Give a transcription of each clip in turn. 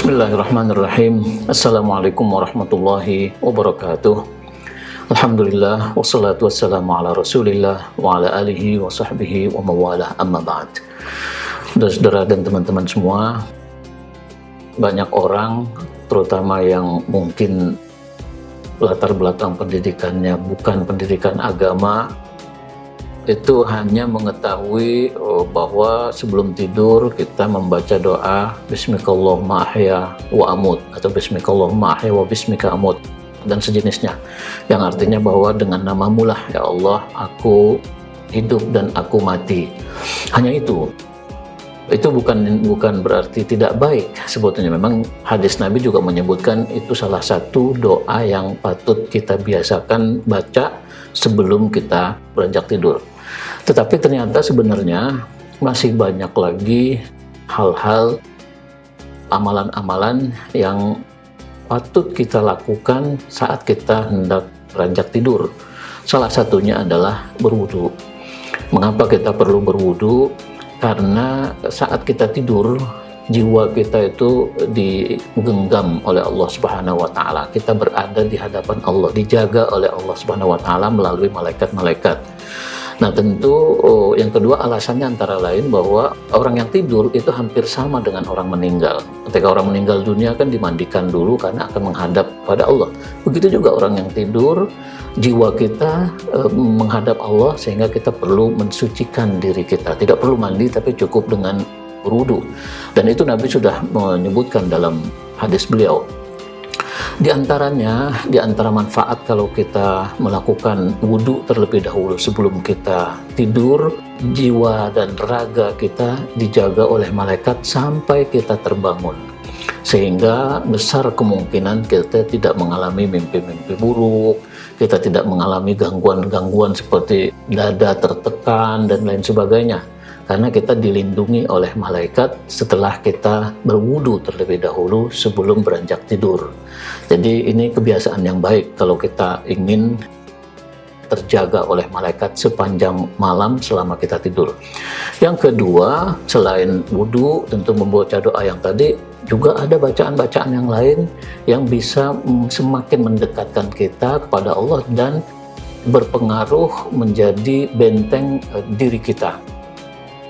Bismillahirrahmanirrahim. Assalamualaikum warahmatullahi wabarakatuh. Alhamdulillah wassalatu wassalamu ala Rasulillah wa ala alihi wa sahbihi wa mawalah, amma ba'd. Saudara-saudara dan teman-teman semua, banyak orang terutama yang mungkin latar belakang pendidikannya bukan pendidikan agama, itu hanya mengetahui bahwa sebelum tidur kita membaca doa Bismikallahumma ahya wa amut atau Bismikallahumma ahya wa bismika amut dan sejenisnya, yang artinya bahwa dengan namamu lah ya Allah aku hidup dan aku mati. Hanya itu bukan berarti tidak baik sebetulnya. Memang hadis Nabi juga menyebutkan itu salah satu doa yang patut kita biasakan baca sebelum kita beranjak tidur. Tetapi ternyata sebenarnya masih banyak lagi hal-hal, amalan-amalan yang patut kita lakukan saat kita hendak beranjak tidur. Salah satunya adalah berwudu. Mengapa kita perlu berwudu? Karena saat kita tidur, jiwa kita itu digenggam oleh Allah Subhanahu wa taala. Kita berada di hadapan Allah, dijaga oleh Allah Subhanahu wa taala melalui malaikat-malaikat. Nah, tentu yang kedua alasannya antara lain bahwa orang yang tidur itu hampir sama dengan orang meninggal. Ketika orang meninggal dunia kan dimandikan dulu karena akan menghadap pada Allah. Begitu juga orang yang tidur, jiwa kita menghadap Allah sehingga kita perlu mensucikan diri kita. Tidak perlu mandi tapi cukup dengan berwudu. Dan itu Nabi sudah menyebutkan dalam hadis beliau. Di antara manfaat kalau kita melakukan wudu terlebih dahulu sebelum kita tidur, jiwa dan raga kita dijaga oleh malaikat sampai kita terbangun. Sehingga besar kemungkinan kita tidak mengalami mimpi-mimpi buruk, kita tidak mengalami gangguan-gangguan seperti dada tertekan dan lain sebagainya. Karena kita dilindungi oleh malaikat setelah kita berwudu terlebih dahulu sebelum beranjak tidur. Jadi ini kebiasaan yang baik kalau kita ingin terjaga oleh malaikat sepanjang malam selama kita tidur. Yang kedua, selain wudu tentu membaca doa yang tadi, juga ada bacaan-bacaan yang lain yang bisa semakin mendekatkan kita kepada Allah dan berpengaruh menjadi benteng diri kita.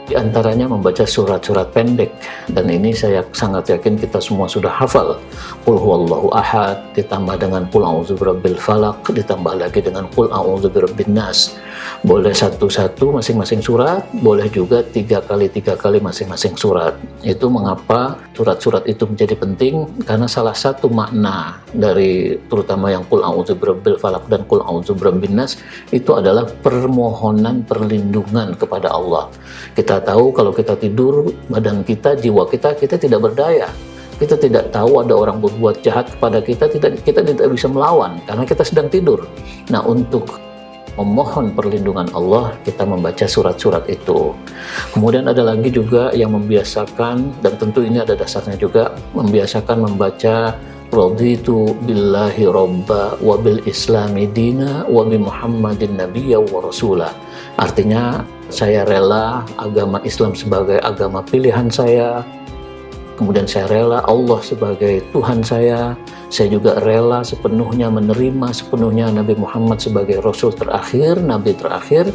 Di antaranya membaca surat-surat pendek, dan ini saya sangat yakin kita semua sudah hafal. Qul huwallahu ahad ditambah dengan Qul a'udzu birabbil falaq ditambah lagi dengan Qul a'udzu birabbin nas. Boleh satu-satu masing-masing surat, boleh juga 3 kali masing-masing surat. Itu mengapa surat-surat itu menjadi penting, karena salah satu makna dari terutama yang Qul a'udzu birabbil falaq dan Qul a'udzu birabbin nas itu adalah permohonan perlindungan kepada Allah. Kita tahu kalau kita tidur, badan kita, jiwa kita tidak berdaya. Kita tidak tahu ada orang berbuat jahat kepada kita tidak bisa melawan karena kita sedang tidur. Nah, untuk memohon perlindungan Allah, kita membaca surat-surat itu. Kemudian ada lagi juga yang membiasakan, dan tentu ini ada dasarnya juga, membiasakan membaca raditu billahi robba wa bil islami dina wa bi muhammadin nabiyya wa rasulah. Artinya saya rela agama Islam sebagai agama pilihan saya, kemudian saya rela Allah sebagai Tuhan saya juga rela sepenuhnya menerima sepenuhnya Nabi Muhammad sebagai Rasul terakhir, Nabi terakhir.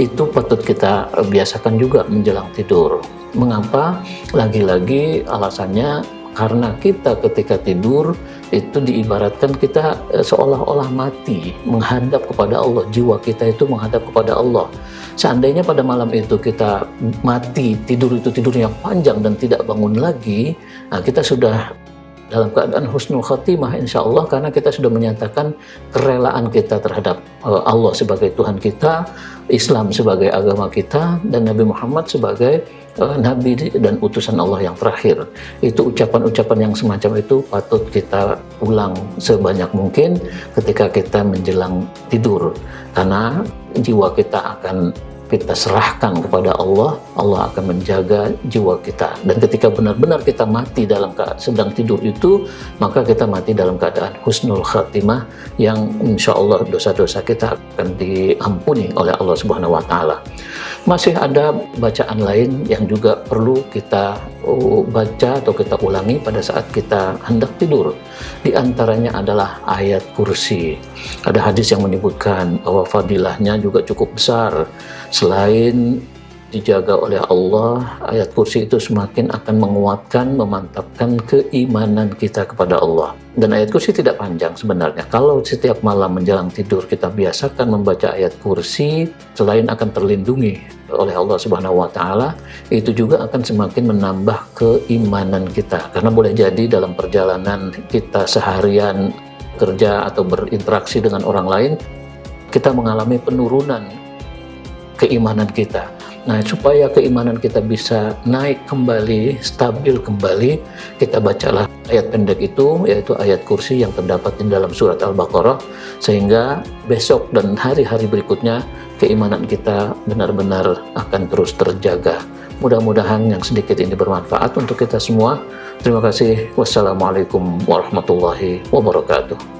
Itu patut kita biasakan juga menjelang tidur. Mengapa? Lagi-lagi alasannya karena kita ketika tidur itu diibaratkan kita seolah-olah mati menghadap kepada Allah, jiwa kita itu menghadap kepada Allah. Seandainya pada malam itu kita mati, tidur itu tidur yang panjang dan tidak bangun lagi, nah kita sudah dalam keadaan husnul khatimah insya Allah, karena kita sudah menyatakan kerelaan kita terhadap Allah sebagai Tuhan kita, Islam sebagai agama kita, dan Nabi Muhammad sebagai Nabi dan utusan Allah yang terakhir. Itu ucapan-ucapan yang semacam itu patut kita ulang sebanyak mungkin ketika kita menjelang tidur, karena jiwa kita akan kita serahkan kepada Allah, Allah akan menjaga jiwa kita. Dan ketika benar-benar kita mati dalam sedang tidur itu, maka kita mati dalam keadaan husnul khatimah, yang insya Allah dosa-dosa kita akan diampuni oleh Allah Subhanahu wa taala. Masih ada bacaan lain yang juga perlu kita baca atau kita ulangi pada saat kita hendak tidur. Di antaranya adalah ayat kursi. Ada hadis yang menyebutkan bahwa fadilahnya juga cukup besar. Selain dijaga oleh Allah, ayat kursi itu semakin akan menguatkan, memantapkan keimanan kita kepada Allah. Dan ayat kursi tidak panjang sebenarnya. Kalau setiap malam menjelang tidur kita biasakan membaca ayat kursi, selain akan terlindungi oleh Allah Subhanahu wa taala, itu juga akan semakin menambah keimanan kita. Karena boleh jadi dalam perjalanan kita seharian kerja atau berinteraksi dengan orang lain, kita mengalami penurunan keimanan kita. Nah, supaya keimanan kita bisa naik kembali, stabil kembali, kita bacalah ayat pendek itu, yaitu ayat kursi yang terdapat di dalam surat Al-Baqarah, sehingga besok dan hari-hari berikutnya keimanan kita benar-benar akan terus terjaga. Mudah-mudahan yang sedikit ini bermanfaat untuk kita semua. Terima kasih. Wassalamualaikum warahmatullahi wabarakatuh.